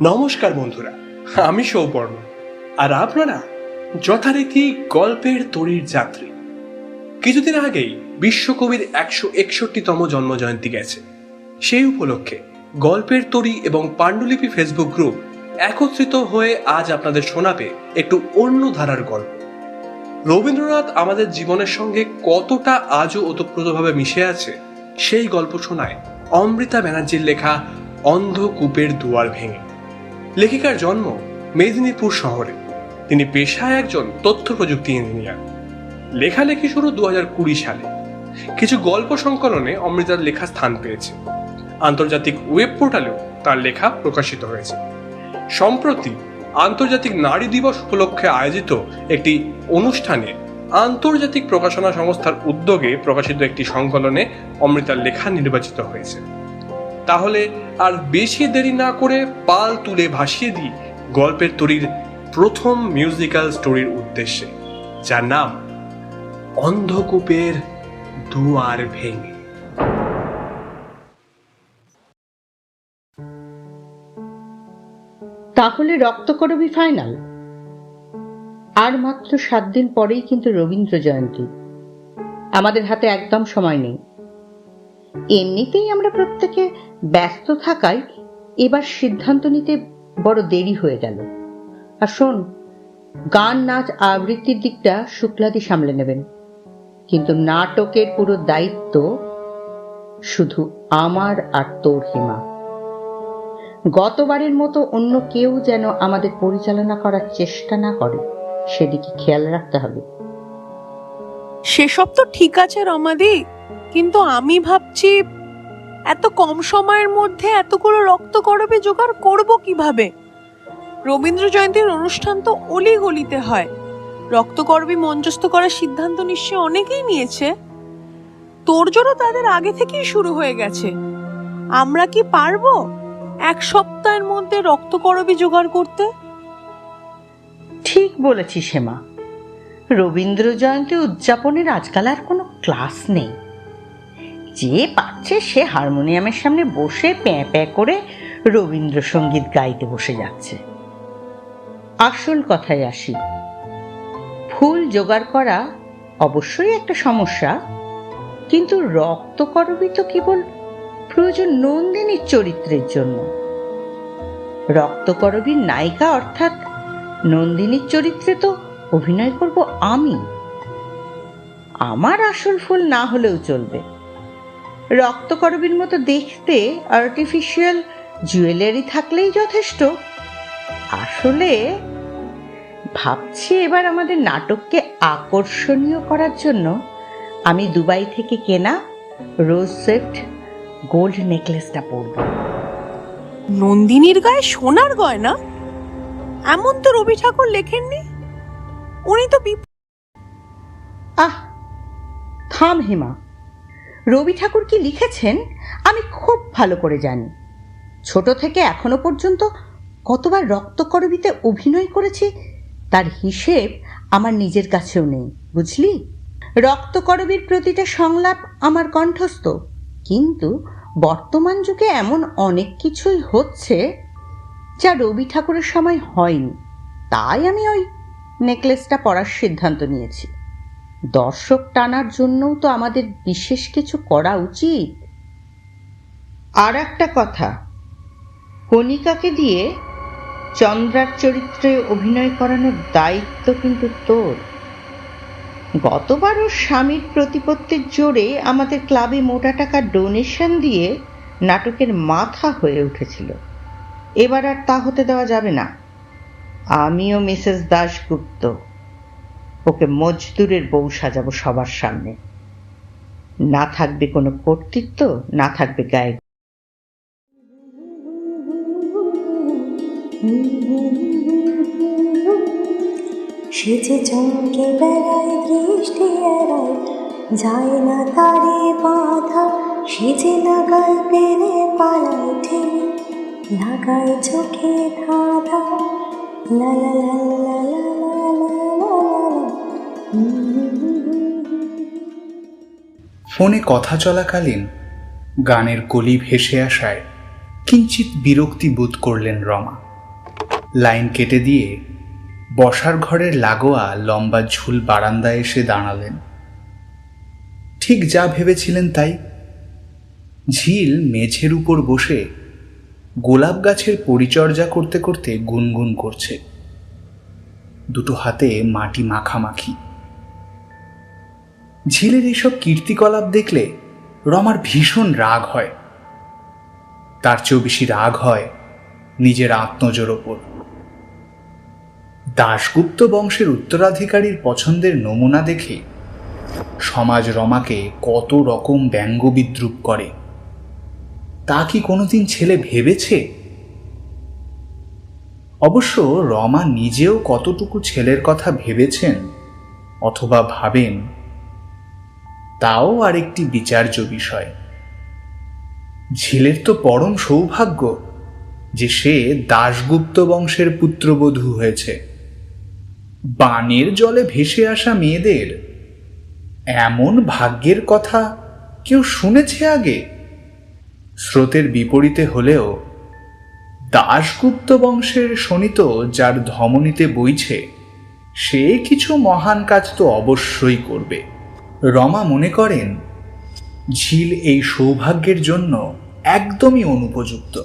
নমস্কার বন্ধুরা, আমি সৌপর্ণ, আর আপনারা যথারীতি গল্পের তরীর যাত্রী। কিছুদিন আগেই বিশ্বকবির 161তম জন্মজয়ন্তী গেছে। সেই উপলক্ষে গল্পের তরী এবং পাণ্ডুলিপি ফেসবুক গ্রুপ একত্রিত হয়ে আজ আপনাদের শোনাবে একটু অন্য ধারার গল্প। রবীন্দ্রনাথ আমাদের জীবনের সঙ্গে কতটা আজও ওতপ্রোতভাবে মিশে আছে সেই গল্প শোনায় অমৃতা ব্যানার্জির লেখা অন্ধকূপের দুয়ার ভেঙে। লেখিকার জন্ম মেদিনীপুর শহরে। তিনি পেশায় একজন তথ্য প্রযুক্তি ইঞ্জিনিয়ার। লেখালেখি শুরু 2020 সালে। কিছু গল্প সংকলনে অমৃতার লেখা স্থান পেয়েছে। আন্তর্জাতিক ওয়েব পোর্টালেও তার লেখা প্রকাশিত হয়েছে। সম্প্রতি আন্তর্জাতিক নারী দিবস উপলক্ষে আয়োজিত একটি অনুষ্ঠানে আন্তর্জাতিক প্রকাশনা সংস্থার উদ্যোগে প্রকাশিত একটি সংকলনে অমৃতার লেখা নির্বাচিত হয়েছে। তাহলে আর বেশি দেরি না করে পাল তুলে ভাসিয়ে দিই গল্পের তরীর প্রথম মিউজিক্যাল স্টোরির উদ্দেশ্যে, যার নাম অন্ধকূপের দুয়ার ভেঙে। তাহলে রক্তকরবী ফাইনাল। আর মাত্র 7 দিন পরেই কিন্তু রবীন্দ্র জয়ন্তী। আমাদের হাতে একদম সময় নেই। এমনিতেই আমরা প্রত্যেকে ব্যস্ত থাকায় এবার সিদ্ধান্ত নিতে বড় দেরি হয়ে গেল। আর শোন, গান নাচ আবৃত্তির দিকটা শুক্লাদি সামলে নেবেন, কিন্তু নাটকের পুরো দায়িত্ব শুধু আমার আর তোর হিমা। গতবারের মতো অন্য কেউ যেন আমাদের পরিচালনা করার চেষ্টা না করে, সেদিকে খেয়াল রাখতে হবে। সেসব তো ঠিক আছে রমাদি, কিন্তু আমি ভাবছি এত কম সময়ের মধ্যে এতগুলো রক্তকরবী জোগাড় করব কিভাবে? রবীন্দ্র জয়ন্তীর অনুষ্ঠান তো অলি গলিতে হয়। রক্তকরবী মঞ্চস্থ করার সিদ্ধান্ত নিশ্চয় অনেকেই নিয়েছে। তোড়জোড়ও তাদের আগে থেকেই শুরু হয়ে গেছে। আমরা কি পারবো 1 সপ্তাহের মধ্যে রক্তকরবী জোগাড় করতে? ঠিক বলেছিস হেমা। রবীন্দ্র জয়ন্তী উদযাপনের আজকাল আর কোনো ক্লাস নেই। যে পাচ্ছে সে হারমোনিয়ামের সামনে বসে প্যাঁ প্যাঁ করে রবীন্দ্রসঙ্গীত গাইতে বসে যাচ্ছে। আসল কথায় আসি, ফুল জোগাড় করা অবশ্যই একটা সমস্যা, কিন্তু রক্তকরবী তো কেবল প্রয়োজন নন্দিনীর চরিত্রের জন্য। রক্তকরবীর নায়িকা অর্থাৎ নন্দিনীর চরিত্রে তো অভিনয় করব আমি। আমার আসল ফুল না হলেও চলবে। রক্তকরবীর মতো দেখতে আর্টিফিশিয়াল জুয়েলারি থাকলেই যথেষ্ট। আসলে ভাবছি এবার আমাদের নাটককে আকর্ষণীয় করার জন্য আমি দুবাই থেকে কেনা রোজ সেফট গোল্ড নেকলেসটা পরব। নন্দিনীর গায়ে সোনার গয়না? এমন তো রবি ঠাকুর লেখেননি। উনি তো থাম হেমা, রবি ঠাকুর কি লিখেছেন আমি খুব ভালো করে জানি। ছোট থেকে এখনো পর্যন্ত কতবার রক্তকরবীতে অভিনয় করেছি তার হিসেব আমার নিজের কাছেও নেই, বুঝলি। রক্তকরবীর প্রতিটা সংলাপ আমার কণ্ঠস্থ, কিন্তু বর্তমান যুগে এমন অনেক কিছুই হচ্ছে যা রবি ঠাকুরের সময় হয়নি। তাই আমি ওই নেকলেসটা পরার সিদ্ধান্ত নিয়েছি। দর্শক টানার জন্যও তো আমাদের বিশেষ কিছু করা উচিত। আর একটা কথা, কণিকাকে দিয়ে চন্দ্রার চরিত্রে অভিনয় করানোর দায়িত্ব কিন্তু তোর। গতবার ওর স্বামীর প্রতিপত্তির জোরে আমাদের ক্লাবে মোটা টাকা ডোনেশন দিয়ে নাটকের মাথা হয়ে উঠেছিল। এবার আর তা হতে দেওয়া যাবে না। আমিও মিসেস দাশগুপ্ত ওকে মজদুরের বউ সাজাবো সবার সামনে। না থাকবে কোনো কর্তৃত্ব, না থাকবে গায়ে। সেজে চমকে বেড়ায় বৃষ্টি এড়ায়, যায় না তারে বাধা। সেজে লাগায় পেরে পালায় ঠিক, লাগায় চোখে ধাঁধা। লা লা লা লা লা লা লা লা। ফোনে কথা চলাকালীন গানের কলি ভেসে আসায় কিঞ্চিত বিরক্তি বোধ করলেন রমা। লাইন কেটে দিয়ে বসার ঘরের লাগোয়া লম্বা ঝুল বারান্দায় এসে দাঁড়ালেন। ঠিক যা ভেবেছিলেন তাই। ঝিল মেঝের উপর বসে গোলাপ গাছের পরিচর্যা করতে করতে গুনগুন করছে, দুটো হাতে মাটি মাখামাখি। ঝিলের এইসব কীর্তিকলাপ দেখলে রমার ভীষণ রাগ হয়। তার চেয়েও বেশি রাগ হয় নিজের আত্মজোর ওপর। দাশগুপ্ত বংশের উত্তরাধিকারীর পছন্দের নমুনা দেখে সমাজ রমাকে কত রকম ব্যঙ্গ বিদ্রুপ করে, তা কি কোনোদিন ছেলে ভেবেছে? অবশ্য রমা নিজেও কতটুকু ছেলের কথা ভেবেছেন অথবা ভাবেন, তাও আরেকটি বিচার্য বিষয়। ঝিলের তো পরম সৌভাগ্য যে সে দাশগুপ্ত বংশের পুত্রবধূ হয়েছে। বানের জলে ভেসে আসা মেয়েদের এমন ভাগ্যের কথা কেউ শুনেছে আগে? স্রোতের বিপরীতে হলেও দাশগুপ্ত বংশের শোণিত যার ধমনীতে বইছে, সে কিছু মহান কাজ তো অবশ্যই করবে। রমা মনে করেন ঝিল এই সৌভাগ্যের জন্য একদমই অনুপযুক্ত।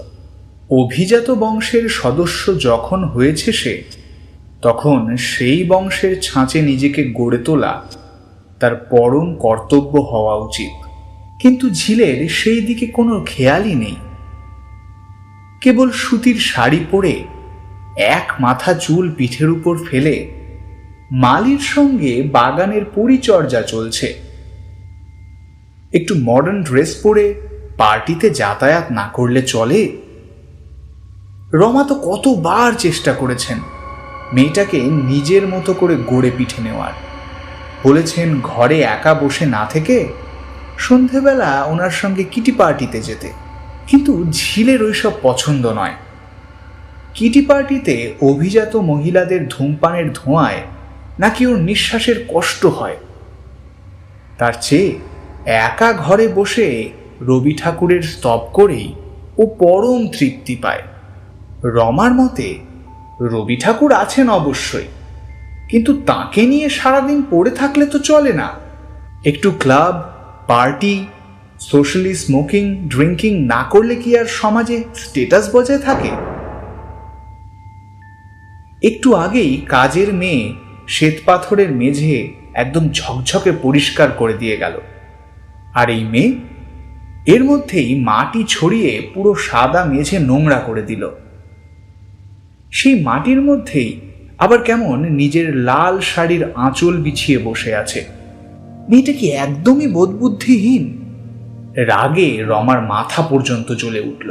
অভিজাত বংশের সদস্য যখন হয়েছে সে, তখন সেই বংশের ছাঁচে নিজেকে গড়ে তোলা তার পরম কর্তব্য হওয়া উচিত। কিন্তু ঝিলের সেই দিকে কোনো খেয়ালই নেই। কেবল সুতির শাড়ি পরে এক মাথা চুল পিঠের উপর ফেলে মালির সঙ্গে বাগানের পরিচর্যা চলছে। একটু মডার্ন ড্রেস পরে পার্টিতে যাতায়াত না করলে চলে? রমা তো কতবার চেষ্টা করেছেন মেয়েটাকে নিজের মতো করে গড়ে পিঠে নেওয়ার। বলেছেন ঘরে একা বসে না থেকে সন্ধেবেলা ওনার সঙ্গে কিটি পার্টিতে যেতে, কিন্তু ঝিলের ওইসব পছন্দ নয়। কিটি পার্টিতে অভিজাত মহিলাদের ধূমপানের ধোঁয়ায় নাকি ওর নিঃশ্বাসের কষ্ট হয়। তার চেয়ে একা ঘরে বসে রবি ঠাকুরের স্তব করেই ও পরম তৃপ্তি পায়। রমার মতে রবি ঠাকুর আছেন অবশ্যই, কিন্তু তাকে নিয়ে সারাদিন পড়ে থাকলে তো চলে না। একটু club, party, socially smoking, drinking না করলে কি আর সমাজে স্টেটাস বজায় থাকে? একটু আগেই কাজের মেয়ে শ্বেতপাথরের মেঝে একদম ঝকঝকে পরিষ্কার করে দিয়ে গেল, আর এই মেয়ে এর মধ্যেই মাটি ছড়িয়ে পুরো সাদা মেঝে নোংরা করে দিল। সেই মাটির মধ্যেই আবার কেমন নিজের লাল শাড়ির আঁচল বিছিয়ে বসে আছে। মেয়েটা কি একদমই বোধবুদ্ধিহীন? রাগে রমার মাথা পর্যন্ত জ্বলে উঠল,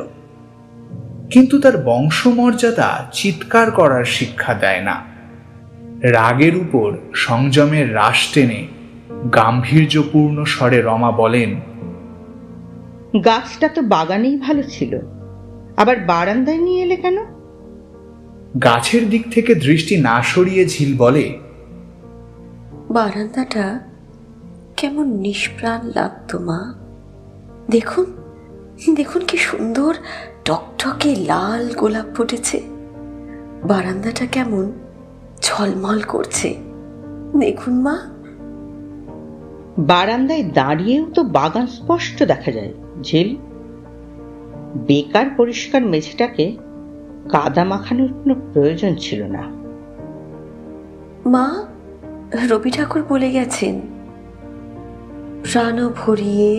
কিন্তু তার বংশমর্যাদা চিৎকার করার শিক্ষা দেয় না। রাগের উপর সংযমের রাশ টেনে গাম্ভীর্যপূর্ণ স্বরে রমা বলেন, গাছটা তো বাগানেই ভালো ছিল, আবার বারান্দায় নিয়ে এলে কেন? গাছের দিক থেকে দৃষ্টি না সরিয়ে ঝিল বলে, বারান্দাটা কেমন নিষ্প্রাণ লাগতো মা। দেখুন দেখুন কি সুন্দর টকটকে লাল গোলাপ ফুটেছে। বারান্দাটা কেমন ঝলমল করছে, দেখুন মা। বারান্দায় দাঁড়িয়েও তো বাগান স্পষ্ট দেখা যায় ঝিল। বেকার পরিষ্কার মেঝেটাকে কাদা মাখানোর কোনো প্রয়োজন ছিল না। মা, রবি ঠাকুর বলে গেছেন, প্রাণ ভরিয়ে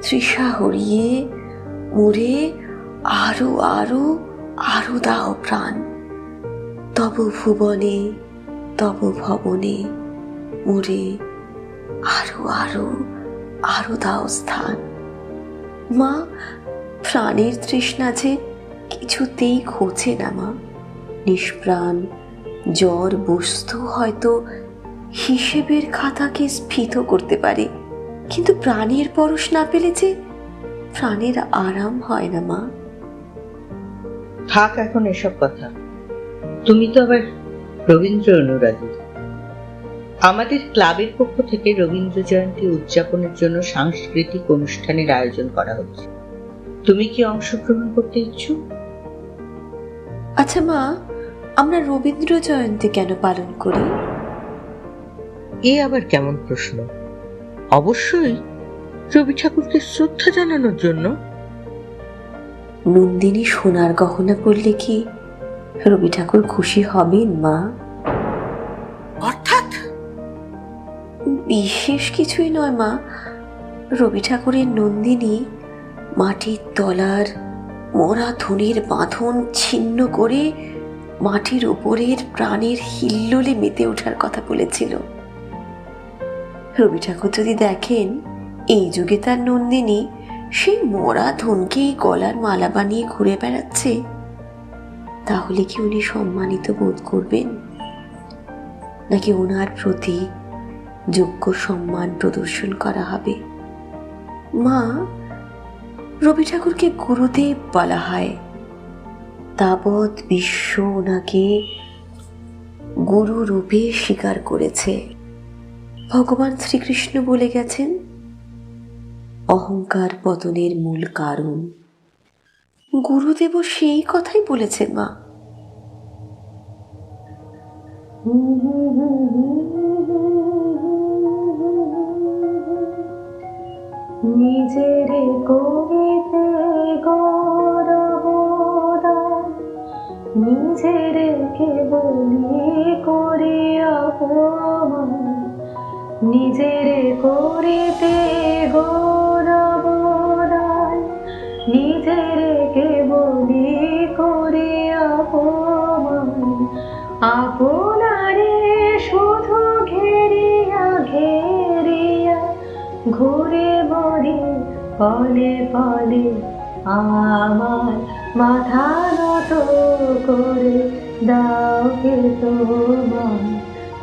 তৃষা হরিয়ে মুরে আরো আরো আরো দাও প্রাণ, তব ভুবনে তব ভবনে মুরে আরো আরো আরো দাও স্থান। মা, প্রাণের তৃষ্ণা যে কিছুতেই ঘোচে না মা। নিষ্প্রাণ জ্বর বস্তু হয়তো হিসেবের খাতাকে স্ফীত করতে পারে, কিন্তু প্রাণের পরশ না পেলে যে প্রাণের আরাম হয় না মা। থাক এখন এসব কথা, তুমি তো আবার রবীন্দ্র অনুরাগী। আমাদের ক্লাবের পক্ষ থেকে রবীন্দ্র জয়ন্তী উদযাপনের জন্য সাংস্কৃতিক অনুষ্ঠানের আয়োজন করা হচ্ছে। তুমি কি অংশগ্রহণ করতে ইচ্ছুক? আচ্ছা মা, আমরা রবীন্দ্র জয়ন্তী কেন পালন করি? এ আবার কেমন প্রশ্ন? অবশ্যই রবি ঠাকুরকে শ্রদ্ধা জানানোর জন্য। নন্দিনী সোনার গহনা পরলে কি রবি ঠাকুর খুশি হবেন মা? অর্থাৎ বিশেষ কিছুই নয় মা। রবি ঠাকুরের নন্দিনী মাটির তলার মরা ধনির বাঁধন ছিন্ন করে মাটির উপরের প্রাণের হিল্লোলে মেতে ওঠার কথা বলেছিল। রবি ঠাকুর যদি দেখেন এই যুগে তার নন্দিনী সেই মরা ধনকেই গলার মালা বানিয়ে ঘুরে বেড়াচ্ছে, তাহলে কি উনি সম্মানিত বোধ করবেন, নাকি ওনার প্রতি যোগ্য সম্মান প্রদর্শন করা হবে? মা, রবি ঠাকুরকে গুরুদেব বলা হয়। তাবৎ বিশ্ব ওনাকে গুরু রূপে স্বীকার করেছে। ভগবান শ্রীকৃষ্ণ বলে গেছেন, অহংকার পতনের মূল কারণ। গুরুদেবও সেই কথাই বলেছেন মা। নিজের কবিতে গৌরবদান, নিজের কেবলি করিয়া অপমান, নিজের করিতে গৌরবদান, নিজের কেবলি করিয়া অপমান, আপনারে শুধু ঘেরিয়া ঘেরিয়া ঘুরে মরে পলে পলে আমার মাথা নত করে দাও হে তোমার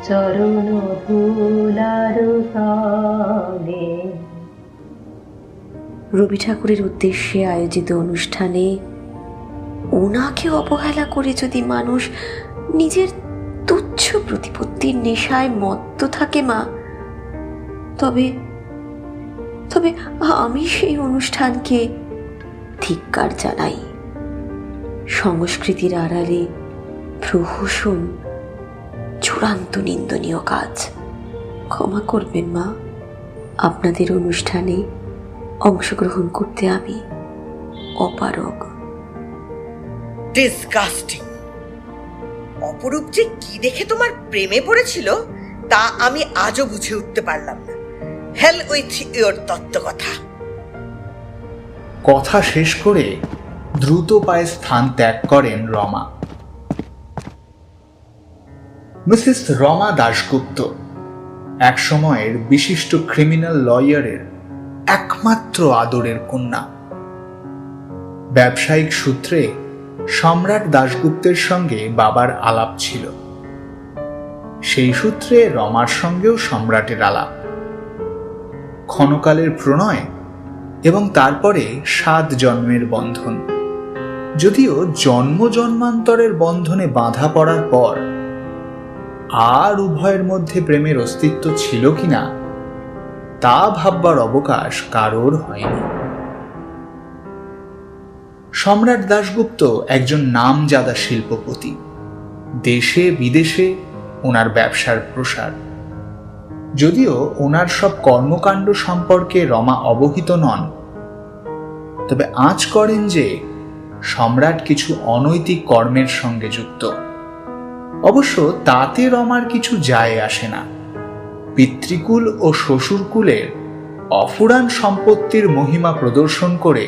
চরণ ধুলার তলে। রবি ঠাকুরের উদ্দেশ্যে আয়োজিত অনুষ্ঠানে ওনাকে অবহেলা করে যদি মানুষ নিজের তুচ্ছ প্রতিপত্তির নেশায় মত্ত থাকে মা, তবে তবে আমি সেই অনুষ্ঠানকে ধিক্কার জানাই। সংস্কৃতির আড়ালে প্রহসন চূড়ান্ত নিন্দনীয় কাজ। ক্ষমা করবেন মা, আপনাদের অনুষ্ঠানে অংশগ্রহণ করতে আমি অপারগ। ডিসগাস্টিং! অপরূপ যে কি দেখে তোমার প্রেমে পড়েছিল তা আমি আজও বুঝে উঠতে পারলাম না। হেল উইথ ইওর তত্ত্ব কথা। কথা শেষ করে দ্রুত পায়ে স্থান ত্যাগ করেন রমা। মিসেস রমা দাশগুপ্ত এক সময়ের বিশিষ্ট ক্রিমিনাল লয়ারের একমাত্র আদরের কন্যা। ব্যবসায়িক সূত্রে সম্রাট দাশগুপ্তের সঙ্গে বাবার আলাপ ছিল। সেই সূত্রে রমার সঙ্গেও সম্রাটের আলাপ। ক্ষণকালের প্রণয় এবং তারপরে 7 জন্মের বন্ধন। যদিও জন্ম জন্মান্তরের বন্ধনে বাঁধা পড়ার পর আর উভয়ের মধ্যে প্রেমের অস্তিত্ব ছিল কিনা তা ভাববার অবকাশ কারোর হয়নি। সম্রাট দাশগুপ্ত একজন নামজাদা শিল্পপতি। দেশে বিদেশে ওনার ব্যবসার প্রসার। যদিও ওনার সব কর্মকাণ্ড সম্পর্কে রমা অবহিত নন, তবে আঁচ করেন যে সম্রাট কিছু অনৈতিক কর্মের সঙ্গে যুক্ত। অবশ্য তাতে রমার কিছু যায় আসে না। পিতৃকুল ও শ্বশুরকুলের অফুরান সম্পত্তির মহিমা প্রদর্শন করে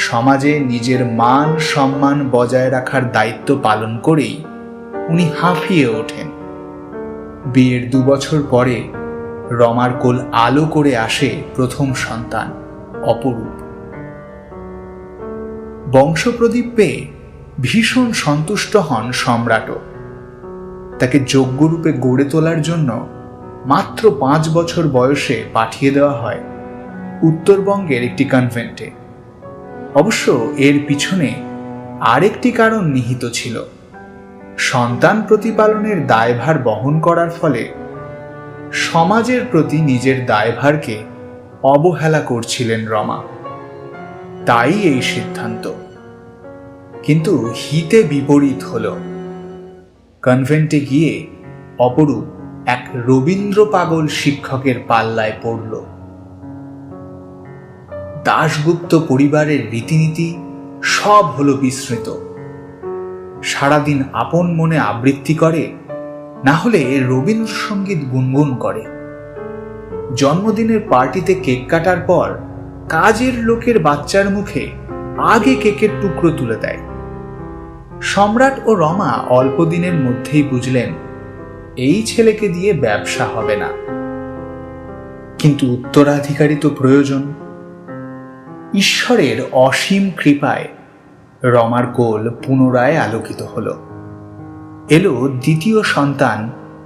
সমাজে নিজের মান সম্মান বজায় রাখার দায়িত্ব পালন করেই উনি হাঁফিয়ে ওঠেন। বিয়ের 2 বছর পরে রমার কোল আলো করে আসে প্রথম সন্তান অপরূপ। বংশপ্রদীপ পেয়ে ভীষণ সন্তুষ্ট হন সম্রাটও। তাকে যোগ্যরূপে গড়ে তোলার জন্য মাত্র 5 বছর বয়সে পাঠিয়ে দেওয়া হয় উত্তরবঙ্গের একটি কনভেন্টে। অবশ্য এর পিছনে আরেকটি কারণ নিহিত ছিল। সন্তান প্রতিপালনের দায়ভার বহন করার ফলে সমাজের প্রতি নিজের দায়ভারকে অবহেলা করছিলেন রমা। তাই এই সিদ্ধান্ত। কিন্তু হিতে বিপরীত হল। কনভেন্টে গিয়ে অপরূপ এক রবীন্দ্র পাগল শিক্ষকের পাল্লায় পড়ল। দাশগুপ্ত পরিবারের রীতিনীতি সব হলো বিস্মৃত। সারাদিন আপন মনে আবৃত্তি করে, না হলে রবীন্দ্রসঙ্গীত গুনগুন করে। জন্মদিনের পার্টিতে কেক কাটার পর কাজের লোকের বাচ্চার মুখে আগে কেকের টুকরো তুলে দেয়। সম্রাট ও রমা অল্প দিনের মধ্যেই বুঝলেন এই ছেলেকে দিয়ে ব্যবসা হবে না, কিন্তু উত্তরাধিকারী তো প্রয়োজন। ঈশ্বরের অসীম কৃপায় রমার কোল পুনরায় আলোকিত হল। এলো দ্বিতীয় সন্তান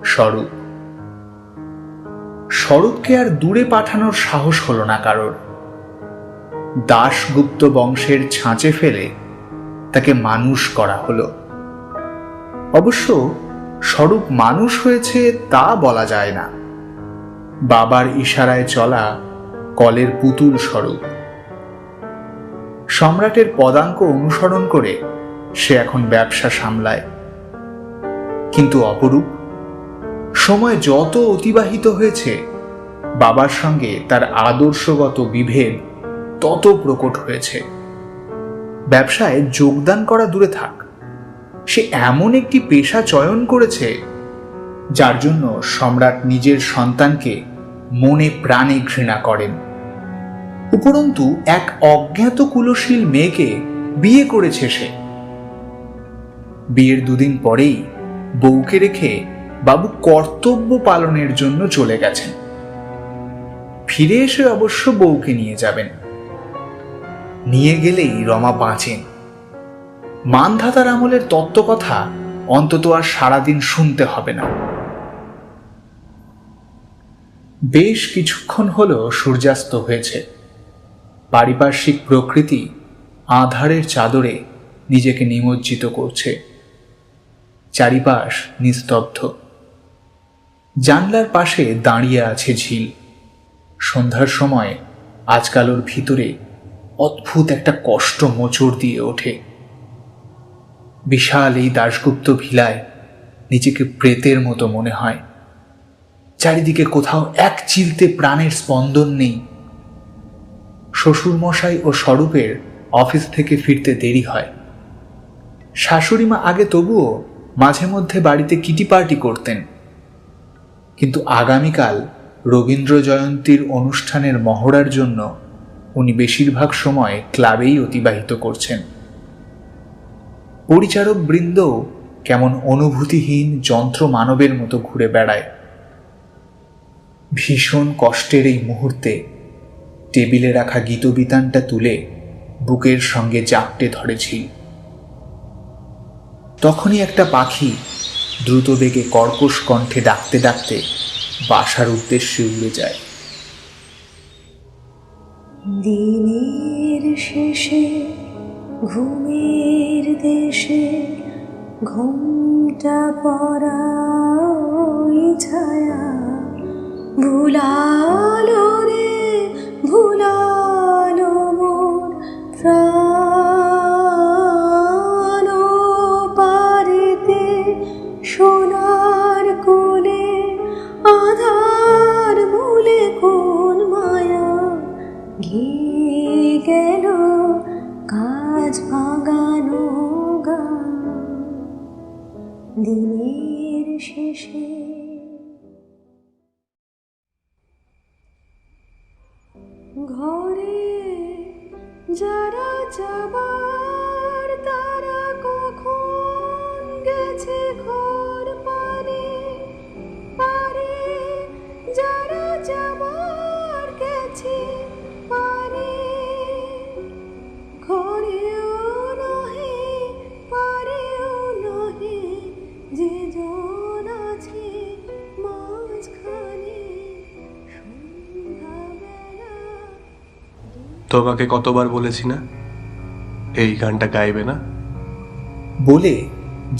স্বরূপ। স্বরূপকে আর দূরে পাঠানোর সাহস হলো না কারোর। দাশগুপ্ত বংশের ছাঁচে ফেলে তাকে মানুষ করা হলো। অবশ্য স্বরূপ মানুষ হয়েছে তা বলা যায় না। বাবার ইশারায় চলা কলের পুতুল স্বরূপ। সম্রাটের পদাঙ্ক অনুসরণ করে সে এখন ব্যবসা সামলায়। কিন্তু অপরূপ, সময় যত অতিবাহিত হয়েছে বাবার সঙ্গে তার আদর্শগত বিভেদ তত প্রকট হয়েছে। ব্যবসায় যোগদান করা দূরে থাক, সে এমন একটি পেশা চয়ন করেছে যার জন্য সম্রাট নিজের সন্তানকে মনে প্রাণে ঘৃণা করেন। উপরন্তু এক অজ্ঞাত কুলশীল মেয়েকে বিয়ে করেছে সে। বিয়ের দুদিন পরেই বউকে রেখে বাবু কর্তব্য পালনের জন্য চলে গেছেন। ফিরে এসে অবশ্য বউকে নিয়ে যাবেন। নিয়ে গেলেই রমা বাঁচেন। মানধাতার আমলের তত্ত্বকথা অন্তত আর সারাদিন শুনতে হবে না। বেশ কিছুক্ষণ হলো সূর্যাস্ত হয়েছে। পারিপার্শ্বিক প্রকৃতি আঁধারের চাদরে নিজেকে নিমজ্জিত করছে। চারিপাশ নিস্তব্ধ। জানলার পাশে দাঁড়িয়ে আছে ঝিল। সন্ধ্যার সময় আজকাল ওর ভিতরে অদ্ভুত একটা কষ্ট মোচড় দিয়ে ওঠে। বিশাল এই দাশগুপ্ত ভিলায় নিজেকে প্রেতের মতো মনে হয়। চারিদিকে কোথাও এক চিলতে প্রাণের স্পন্দন নেই। শ্বশুরমশাই ও স্বরূপের অফিস থেকে ফিরতে দেরি হয়। শাশুড়িমা আগে তবুও মাঝে মধ্যে বাড়িতে কিটি পার্টি করতেন, কিন্তু আগামীকাল রবীন্দ্র জয়ন্তীর অনুষ্ঠানের মহড়ার জন্য উনি বেশিরভাগ সময় ক্লাবেই অতিবাহিত করছেন। পরিচারক বৃন্দ কেমন অনুভূতিহীন যন্ত্র মানবের মতো ঘুরে বেড়ায়। ভীষণ কষ্টের এই মুহূর্তে টেবিলে রাখা গীতবিতানটা তুলে বুকের সঙ্গে জাপটে ধরেছি। তখনই একটা পাখি দ্রুত বেগে কর্কশ কণ্ঠে ডাকতে ডাকতে বাসার উদ্দেশ্যে উড়ে যায়। দিনের শেষে ঘুমের দেশে ঘুমটা পড়া ওই ছায়া ভুলালো রে ভুলালো মোর প্রাণ পারেতে সোনার কোলে আধার ভুলে কোন মায়া ঘিরে গেল কাজ ভাঙানো গান দিনের শেষে। ঘরে যারা যাবার তারা কখন গেছে ঘর পারে পারে যারা যাবার গেছে পারে ঘরেও নহে পারেও নহে যে জন আছে মাঝখানে সন্ধ্যাবেলা। তোমাকে কতবার বলেছি না এই গানটা গাইবে না? বলে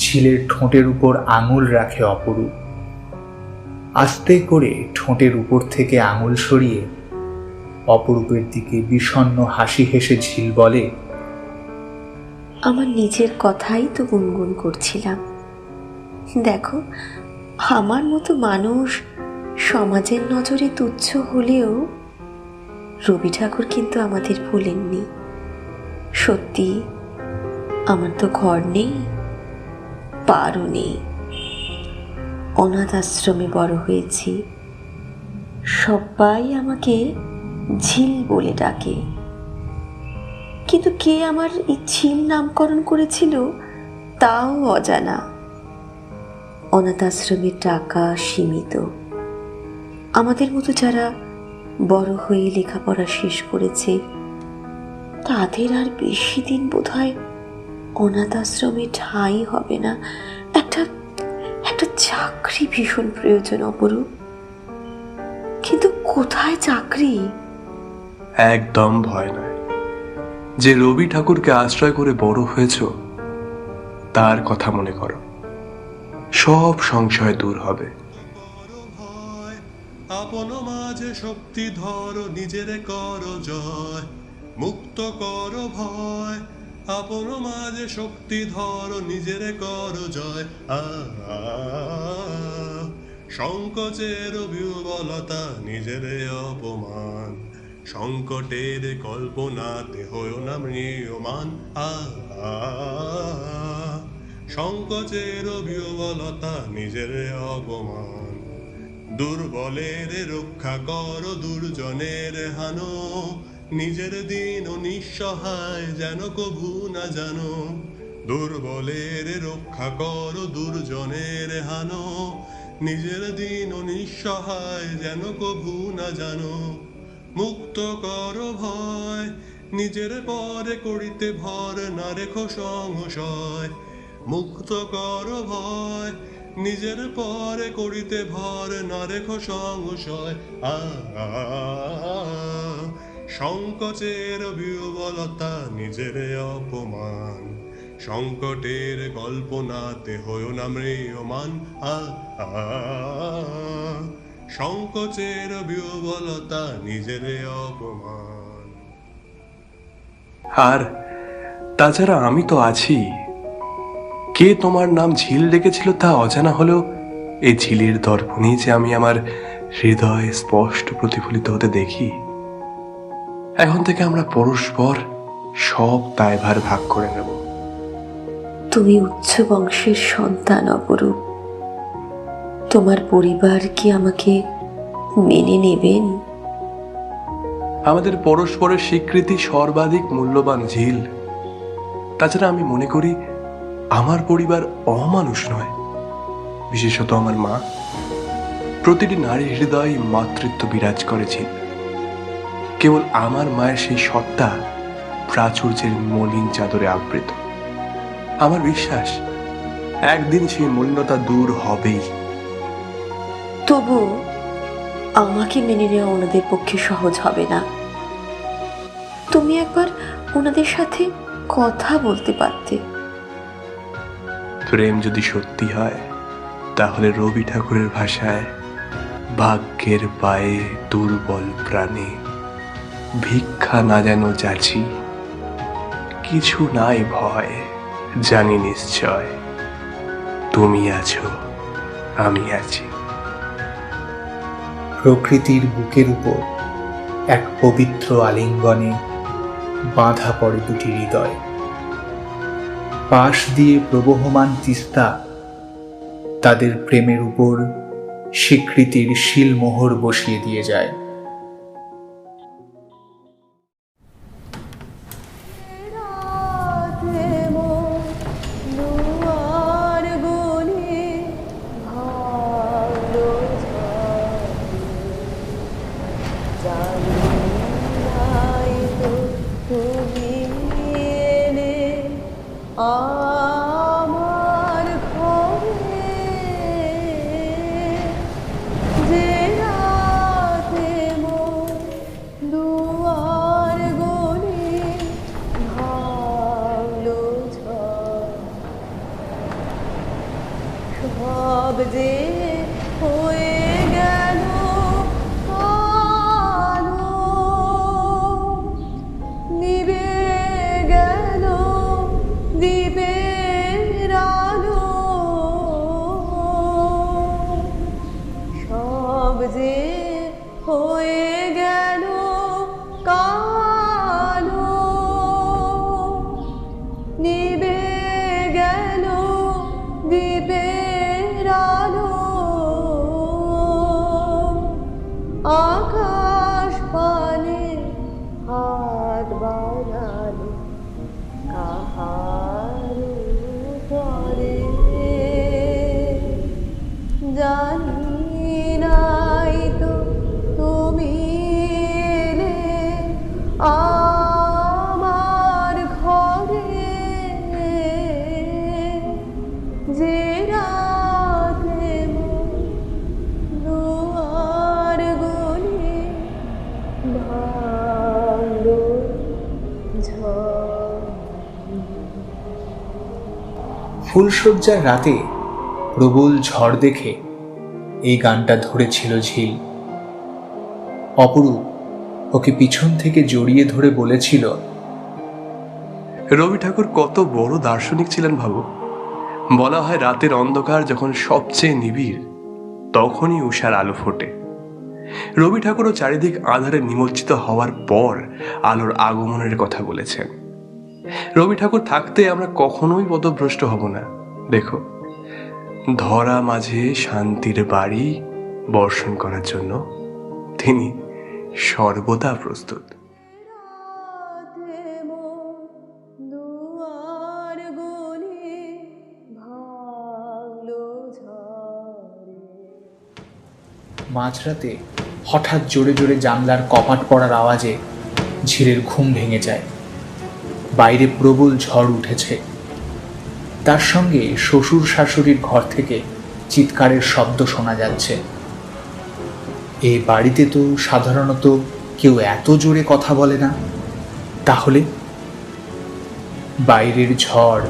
ঝিলের ঠোঁটের উপর আঙুল রাখে অপরূপ। আস্তে করে ঠোঁটের উপর থেকে আঙুল সরিয়ে অপরূপের দিকে বিষণ্ণ হাসি হেসে ঝিল বলে, আমার নিজের কথাই তো গুনগুন করছিলাম, দেখো, আমার মতো মানুষ সমাজের নজরে তুচ্ছ হলেও রবি ঠাকুর কিন্তু আমাদের ভোলেননি। সত্যি, আমার তো ঘর নেই, পারও নেই, অনাথ আশ্রমে বড় হয়েছি। সবাই আমাকে ঝিল বলে ডাকে, কিন্তু কে আমার এই ঝিল নামকরণ করেছিল তাও অজানা। অনাথ আশ্রমের টাকা সীমিত। আমাদের মতো যারা বড় হয়ে লেখাপড়া শেষ করেছে তাদের আর বেশি দিন বোধহয় অনাথ আশ্রমে ঠাঁই হবে না। একটা একটা চাকরি ভীষণ প্রয়োজন অপরূপ, কিন্তু কোথায় চাকরি? একদম ভয় নয়। যে রবি ঠাকুরকে আশ্রয় করে বড় হয়েছ তার কথা মনে করো, সব সংশয় দূর হবে। আপন মাঝে শক্তি ধরো, নিজেরে করো জয়, মুক্ত করো ভয়। আপন মাঝে শক্তি ধরো, নিজেরে করো জয়। সংকোচের বিহ্বলতা, নিজেরে অপমান, সংকটের কল্পনাতে হয়েও না ম্রিয়মান। সংকোচের বিহ্বলতা, নিজের অপমান, দুর্বলের রক্ষা করো, দুর্জনের হানো। নিজের দিন ও নিঃসহায় যেন কভু না জানো। দুর্বলের রক্ষা করো, দুর্জনের হানো। নিজের দিন ও নিঃসহায় যেন কভু না জানো। মুক্ত করো ভয়, নিজের পরে করিতে ভর, না রেখো সংশয়। মুক্ত করো ভয়, নিজের পরে করিতে ভর, না রেখো সংশয়। সংকোচের বিহ্বলতা, নিজের অপমান, সংকটের কল্পনাতে হয়েও না ম্রিয়মান। সংকোচের বিহ্বলতা, নিজের অপমান। আর তাছাড়া আমি তো আছি। কে তোমার নাম ঝিল ডেকেছিল তা অজানা হলেও এই ঝিলের দর্পণেই যে আমি আমার হৃদয় স্পষ্ট প্রতিফলিত হতে দেখি। এখন থেকে আমরা পরস্পর সব দায়ভার ভাগ করে নেব। তুমি উচ্চ বংশের সন্তান অপরূপ। তোমার পরিবার কি আমাকে মেনে নেবেন? আমাদের পরস্পরের স্বীকৃতি সর্বাধিক মূল্যবান ঝিল। তাছাড়া আমি মনে করি আমার পরিবার অমানুষ নয়, বিশেষত আমার মা। প্রতিটি নারীর হৃদয়ে মাতৃত্ব বিরাজ করেছিল। কেবল আমার মায়ের সেই সত্তা প্রাচুর্যের মলিন চাদরে আবৃত। আমার বিশ্বাস একদিন সেই মলিনতা দূর হবেই। তবু আমাকে মেনে নেওয়া ওনাদের পক্ষে সহজ হবে না। তুমি একবার ওনাদের সাথে কথা বলতে পারতে। প্রেম যদি সত্যি হয় তাহলে রবি ঠাকুরের ভাষায় ভাগ্যের পায়ে দুর্বল প্রাণে ভিক্ষা না যেন যাচ্ছি, কিছু নাই ভয়, জানি নিশ্চয় তুমি আছো, আমি আছি। প্রকৃতির বুকের উপর এক পবিত্র আলিঙ্গনে বাঁধা পড়ে দুটি হৃদয়। পাশ দিয়ে প্রবহমান তিস্তা তাদের প্রেমের উপর স্বীকৃতির শিলমোহর বসিয়ে দিয়ে যায়। আমার ঘরে যে রাতে হাত বাড়ালো কাহার তরে, জানি নাই তো তুমি এলে আমার ঘরে, যে রাতে মোর দুয়ার গলি ভাঙলো ঝড়। ফুলশয্যার রাতে প্রবল ঝড় দেখে এই গানটা ধরেছিল ঝিল। অপরূপ ওকে পিছন থেকে জড়িয়ে ধরে বলেছিল, রবি ঠাকুর কত বড় দার্শনিক ছিলেন ভাবো। বলা হয় রাতের অন্ধকার যখন সবচেয়ে নিবিড় তখনই উষার আলো ফোটে। রবি ঠাকুরও চারিদিক আঁধারে নিমজ্জিত হওয়ার পর আলোর আগমনের কথা বলেছেন। রবি ঠাকুর থাকতে আমরা কখনোই পথভ্রষ্ট হব না। দেখো, ধরা মাঝে শান্তির বাড়ি বর্ষণ করার জন্য তিনি সর্বদা প্রস্তুত। রাতে মোর দুয়ার গলি ভাঙলো ঝড়ে। মাঝরাতে হঠাৎ জোরে জোরে জানলার কপাট পড়ার আওয়াজে ঝিলের ঘুম ভেঙে যায়। বাইরে প্রবল ঝড় উঠেছে, তার সঙ্গে শ্বশুর শাশুড়ির ঘর থেকে চিৎকারের শব্দ শোনা যাচ্ছে। এই বাড়িতে তো সাধারণত কেউ এত জোরে কথা বলে না, তাহলে বাইরের ঝড়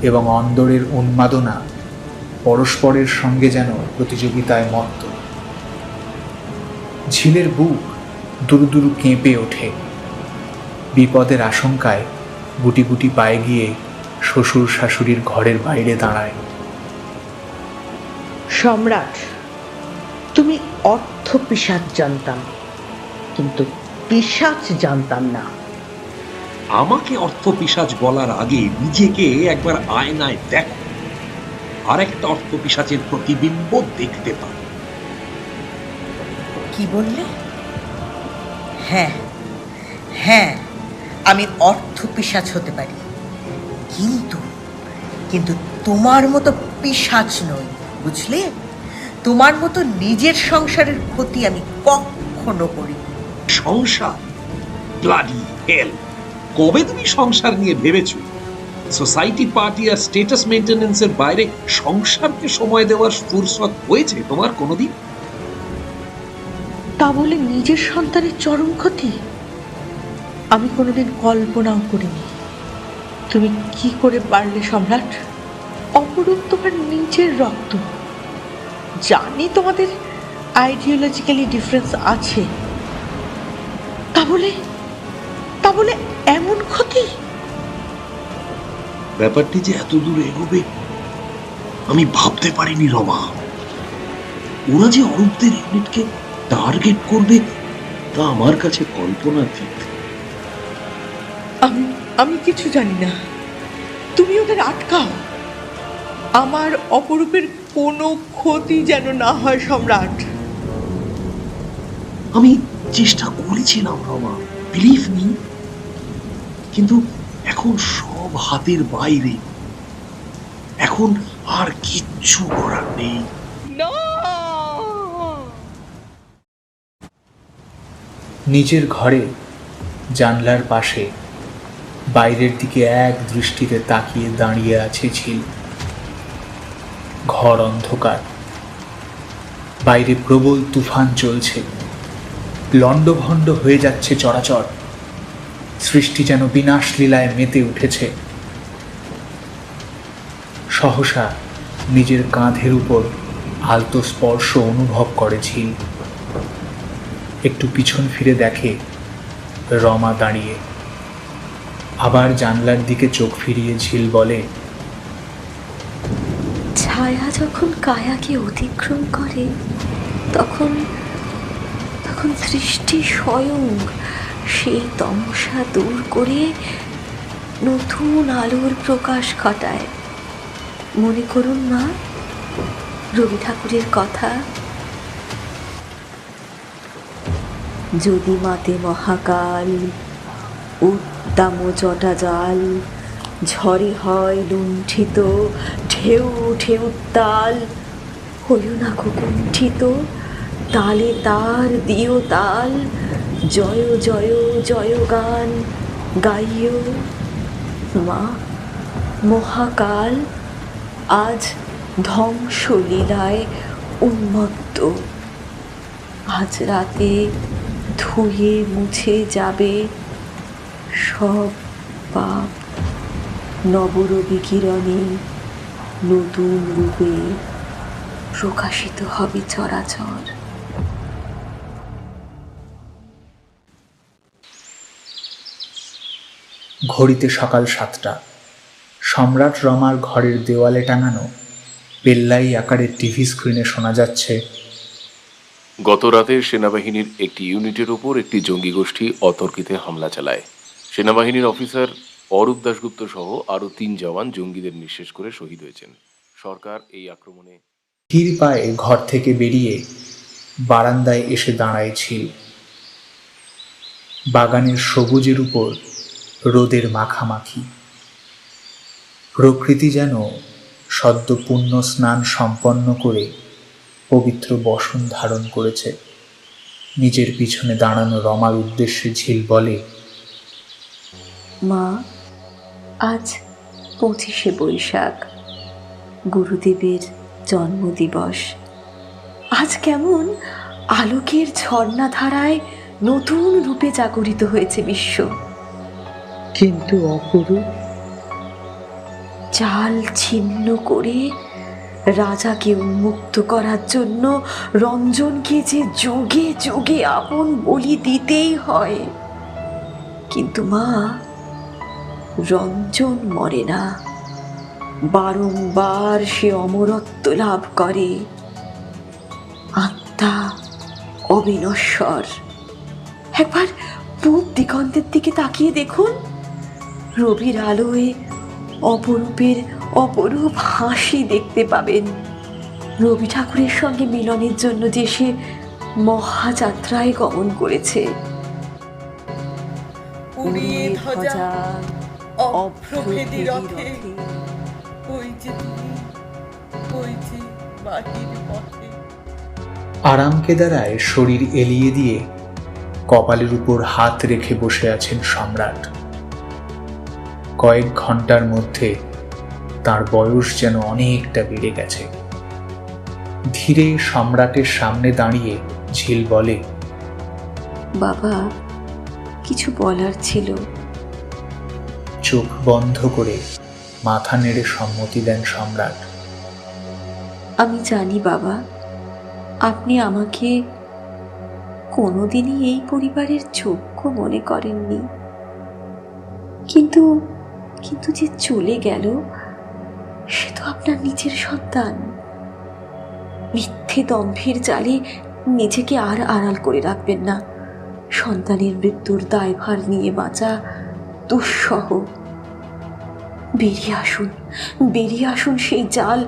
এবং অন্দরের উন্মাদনা পরস্পরের সঙ্গে যেন প্রতিযোগিতায় মত্ত। ঝিলের বুক দুরু দুরু কেঁপে ওঠে। বিপদের আশঙ্কায় গুটি গুটি পায়ে গিয়ে শ্বশুর শাশুড়ির ঘরের বাইরে দাঁড়ায়। সম্রাট, তুমি অর্থ পিশাচ জানতাম, কিন্তু পিশাচ জানতাম না। আমাকে অর্থ পিশাচ বলার আগে নিজেকে একবার আয়নায় দেখো, আর একটা অর্থ পিশাচের প্রতিবিম্ব দেখতে পাও। কি বললে? হ্যাঁ হ্যাঁ, আমি অর্থ পিশাচ হতে পারি, কিন্তু কিন্তু তোমার মতো পিশাচ নই, বুঝলে? তোমার মতো নিজের সংসারের ক্ষতি আমি কখনো করি। সংসার? ব্লাডি হেল! কবে তুমি সংসার নিয়ে ভেবেছো? সোসাইটি, পার্টি আর স্ট্যাটাস মেইনটেনেন্সের বাইরে সংসারকে সময় দেওয়ার ফুরসত হয়েছে তোমার কোনোদিন? তা বলে নিজের সন্তানের চরম ক্ষতি আমি কোনোদিন কল্পনাও করিনি। তুমি কি করে পারলে সম্রাট? অপরূপ তোমার নিজের রক্ত। জানি তোমাদের আইডিওলজিক্যালি ডিফারেন্স আছে, তা বলে এমন ক্ষতি? ব্যাপারটি যে এত দূর এগোবে আমি ভাবতে পারিনি রমা। ওরা যে অরূপদের ইউনিটকে টার্গেট করবে তা আমার কাছে কল্পনাতীত। আমি কিছু জানি না, তুমি ওদের আটকাও। আমার অপরূপের কোনো ক্ষতি যেন না হয় সম্রাট। আমি চেষ্টা করেছিলাম রমা, বিলিভ মি, কিন্তু এখন সব হাতের বাইরে। এখন আর কিচ্ছু করার নেই। নিজের ঘরে জানলার পাশে বাইরের দিকে এক দৃষ্টিতে তাকিয়ে দাঁড়িয়ে আছে ঝিল। ঘর অন্ধকার, বাইরে প্রবল তুফান চলছে, লণ্ডভণ্ড হয়ে যাচ্ছে চরাচর। সৃষ্টি যেন বিনাশ লীলায় মেতে উঠেছে। সহসা নিজের কাঁধের উপর আলতো স্পর্শ অনুভব করে ঝিল। একটু পিছন ফিরে দেখে রমা দাঁড়িয়ে। আবার জানলার দিকে চোখ ফিরিয়ে ঝিল বলে, ছায়া যখন কায়াকে অতিক্রম করে তখন সৃষ্টি স্বয়ং সেই তমসা দূর করে নতুন আলোর প্রকাশ ঘটায়। মনে করুন মা, রবি ঠাকুরের কথা, যদি মাতে মহাকাল উদ্দাম জটা জাল, ঝড়ে হয় লুণ্ঠিত, ঢেউ ওঠে উত্তাল। হইও না গো কুণ্ঠিত, তালে তার দিও তাল, জয় জয় জয় গান গাইও। মা, মহাকাল আজ ধ্বংসলীলায় উন্মত্ত। আজ রাতে ধুয়ে মুছে যাবে সব পাপ, নবরবি কিরণে নতুন রূপে প্রকাশিত হবে চরাচর। ঘড়িতে সকাল 7টা। সম্রাট রমার ঘরের দেওয়ালে টাঙানো পেল্লাই আকারের টিভি স্ক্রিনে শোনা যাচ্ছে, গত রাতে সেনাবাহিনীর একটি ইউনিটের উপর একটি জঙ্গি গোষ্ঠী অতর্কিতে হামলা চালায়। সেনাবাহিনীর অফিসার অরূপ দাশগুপ্ত সহ আরও 3 জওয়ান জঙ্গিদের নিঃশেষ করে শহীদ হয়েছেন। সরকার এই আক্রমণে ধীর পায়ে ঘর থেকে বেরিয়ে বারান্দায় এসে দাঁড়ায় ঝিল। বাগানের সবুজের উপর রোদের মাখামাখি। প্রকৃতি যেন সদ্য পুণ্য স্নান সম্পন্ন করে পবিত্র বসন ধারণ করেছে। নিজের পিছনে দাঁড়ানো রমার উদ্দেশ্যে ঝিল বলে, মা, আজ 25শে বৈশাখ, গুরুদেবের জন্মদিবস। আজ কেমন আলোকের ঝর্ণাধারায় নতুন রূপে জাগরিত হয়েছে বিশ্ব। কিন্তু অপরূপ, চাল ছিন্ন করে রাজাকে উন্মুক্ত করার জন্য রঞ্জনকে যে যুগে যুগে আপন বলি দিতেই হয়। কিন্তু মা, রঞ্জন মরে না, বারংবার সে অমরত্ব লাভ করে। আত্মা অবিনশ্বর। একবার পূব দিগন্তের দিকে তাকিয়ে দেখুন, রবির আলোয় অপরূপের অপরূপ হাসি দেখতে পাবেন। রবি ঠাকুরের সঙ্গে মিলনের জন্য যে সে মহাযাত্রায় গমন করেছে। উড়িয়ে ধ্বজা অভ্রভেদী রথে, ওই যে তুমি, ওই যে বাহির পথে। আরাম কেদারায় শরীর এলিয়ে দিয়ে কপালের উপর হাত রেখে বসে আছেন সম্রাট। কয়েক ঘন্টার মধ্যে তার বয়স যেন অনেকটা বেড়ে গেছে। ধীরে সম্রাটের সামনে দাঁড়িয়ে ঝিল বলে, বাবা, কিছু বলার ছিল। চোখ বন্ধ করে মাথা নেড়ে সম্মতি দেন সম্রাট। আমি জানি বাবা, আপনি আমাকে কোনোদিনই এই পরিবারের যোগ্য মনে করেননি। কিন্তু কিন্তু যে চলে গেল, সে তো আপনার নিজের সন্তান। মিথ্যে দম্ভের জালে নিজেকে আর আড়াল করে রাখবেন না। সন্তানের মৃত্যুর দায়ভার নিয়ে বাঁচা দুঃসহ। বেরিয়ে আসুন, বেরিয়ে আসুন, সেই জাল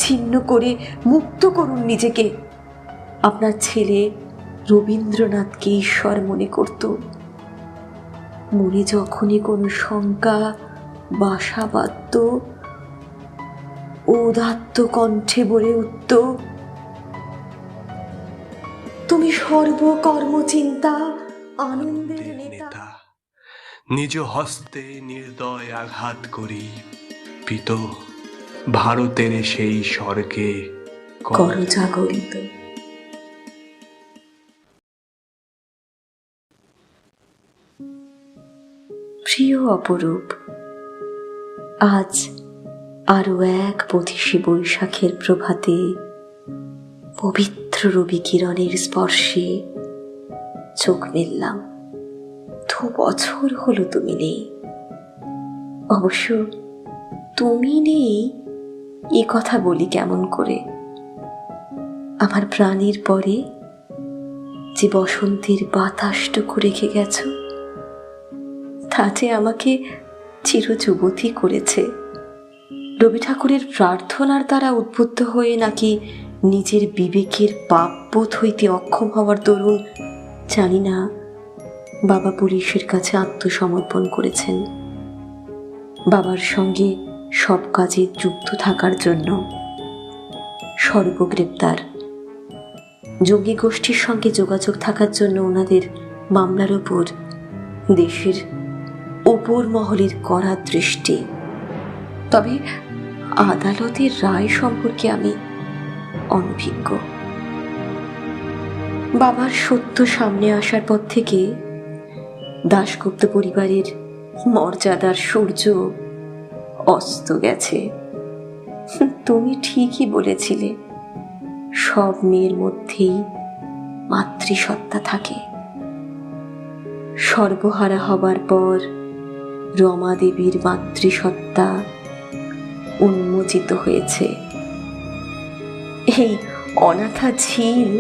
ছিন্ন করে মুক্ত করুন নিজেকে। আপনার ছেলে রবীন্দ্রনাথকে ঈশ্বর মনে করত। মনে যখনই কোনো শঙ্কা বাসা বাঁধত, উদাত্ত কণ্ঠে বলে উঠত, তুমি সর্বকর্ম চিন্তা আনন্দের নেতা। নিজ হস্তে নির্দয় আঘাত করি, পিত ভারতের সেই স্বর্গে কর জাগরিত। প্রিয় অপরূপ, আজ আরো এক 25শে বৈশাখের প্রভাতে পবিত্র রবি কিরণের স্পর্শে চোখ মেললাম। 2 বছর হলো তুমি নেই। অবশ্য তুমি নেই এ কথা বলি কেমন করে? আমার প্রাণের পরে যে বসন্তের বাতাসটুকু রেখে গেছো, তা যে আমাকে চিরযুবতী করেছে। রবি ঠাকুরের প্রার্থনার দ্বারা উদ্বুদ্ধ হয়ে নাকি নিজের বিবেকের পাপবোধ হইতে অক্ষম হওয়ার দরুন জানি না, বাবা পুলিশের কাছে আত্মসমর্পণ করেছেন, বাবার সঙ্গে সব কাজে যুক্ত থাকার জন্য। সর্বগ্রেপ্তার। জঙ্গি গোষ্ঠীর সঙ্গে যোগাযোগ থাকার জন্য ওনাদের মামলার ওপর দেশের ওপর মহলের কড়া দৃষ্টি। তবে আদালতের রায় সম্পর্কে আমি অনভিজ্ঞ। বাবার সত্য সামনে আসার পর থেকে দাশগুপ্ত পরিবারের মর্যাদার সূর্য অস্ত গেছে। তুমি ঠিকই বলেছিলে, সব মেয়ের মধ্যেই মাতৃসত্তা থাকে। সর্বহারা হবার পর রমা দেবীর মাতৃসত্তা উন্মোচিত হয়েছে। এই অনাথা ঝিল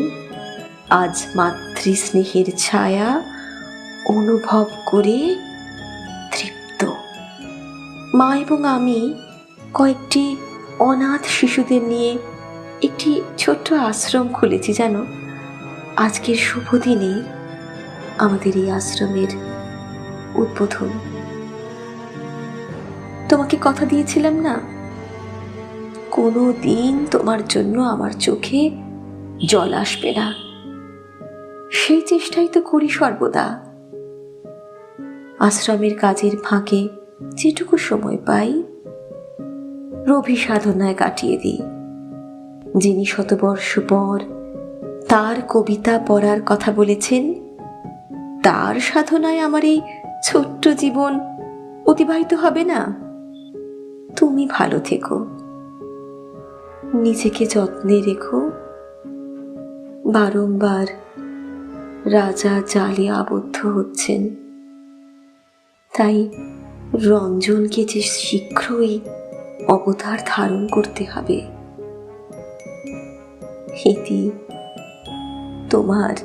আজ মাতৃস্নেহের ছায়া অনুভব করে তৃপ্ত। মা এবং আমি কয়েকটি অনাথ শিশুদের নিয়ে একটি ছোট্ট আশ্রম খুলেছি জানো। আজকের শুভ দিনে আমাদের এই আশ্রমের উদ্বোধন। তোমাকে কথা দিয়েছিলাম না, কোনো দিন তোমার জন্য আমার চোখে জল আসবে না। সেই চেষ্টাই তো করি সর্বদা। আশ্রমের কাজের ফাঁকে যেটুকু সময় পাই রবি সাধনায় কাটিয়ে দিই। যিনি শতবর্ষ পর তার কবিতা পড়ার কথা বলেছেন, তার সাধনায় আমার এই ছোট্ট জীবন অতিবাহিত হবে না। তুমি ভালো থেকো, নিজেকে যত্নে রেখো। বারংবার রাজা জালে আবদ্ধ হচ্ছেন, তাই রঞ্জনকে যে শীঘ্রই অবতার ধারণ করতে হবে। ইতি তোমার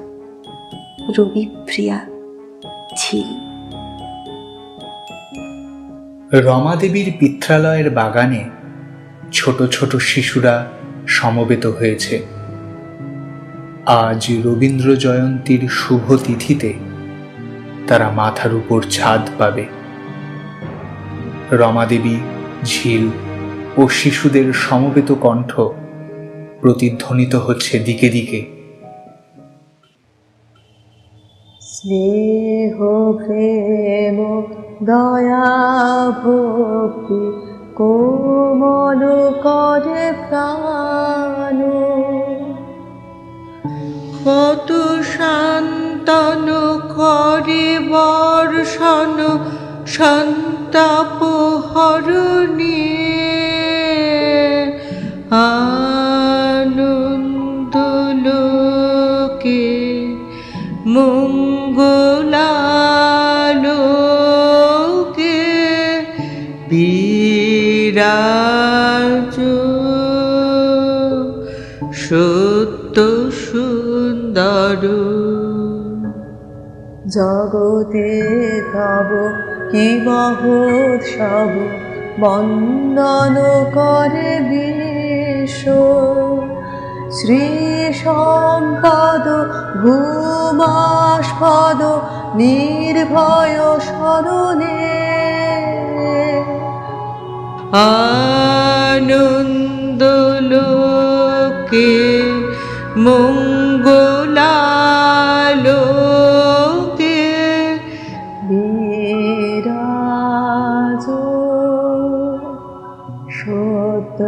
রবিপ্রিয়া ঝিল। রমাদেবীর পিত্রালয়ের বাগানে ছোট ছোট শিশুরা সমবেত হয়েছে। আজ রবীন্দ্র জয়ন্তীর শুভ তিথিতে তারা মাথার উপর ছাদ পাবে। রমাদেবী, ঝিল ও শিশুদের সমবেত কণ্ঠ প্রতিধ্বনিত হচ্ছে দিকে দিকে। স্নেহ প্রেম দয়া ভক্তি কোমল করে প্রাণ, কত শান্তন করে বর্ষণ সন্তাপ হরণে, আনন্দ লোকে মঙ্গলালোকে বিরাজ সত্য সুন্দর। জগতে তব কি মহোৎসব বন্দন করে বিশ্ব, শ্রী সম্পদ ভূমাস্পদ নির্ভয় স্মরণে, আনন্দ লোকে মঙ্গলালোকে বিরাজ সত্য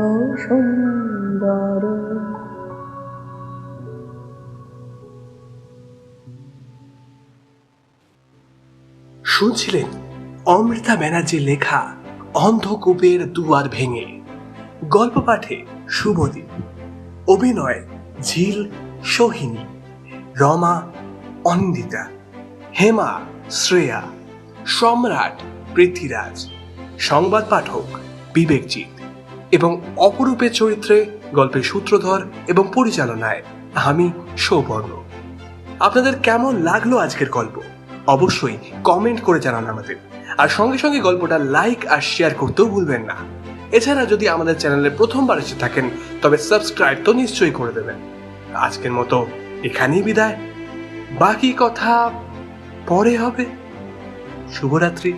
সুন্দর। শুনছিলেন অমৃতা ব্যানার্জির লেখা অন্ধকূপের দুয়ার ভেঙে। গল্প পাঠে শুভদীপ, অভিনয় ঝিল সোহিনী, রমা অনিন্দিতা, হেমা শ্রেয়া, সম্রাট পৃথ্বীরাজ, সংবাদ পাঠক বিবেকজিৎ এবং অপরূপের চরিত্রে গল্পের সূত্রধর এবং পরিচালনায় আমি সৌবর্ণ। আপনাদের কেমন লাগলো আজকের গল্প অবশ্যই কমেন্ট করে জানান আমাদের, আর সঙ্গে সঙ্গে গল্পটা লাইক আর শেয়ার করতেও ভুলবেন না। এছাড়া যদি আমাদের চ্যানেলে প্রথমবার এসে থাকেন তবে সাবস্ক্রাইব তো নিশ্চয়ই করে দেবেন। আজকের মতো এখানেই বিদায়, বাকি কথা পরে হবে। শুভরাত্রি।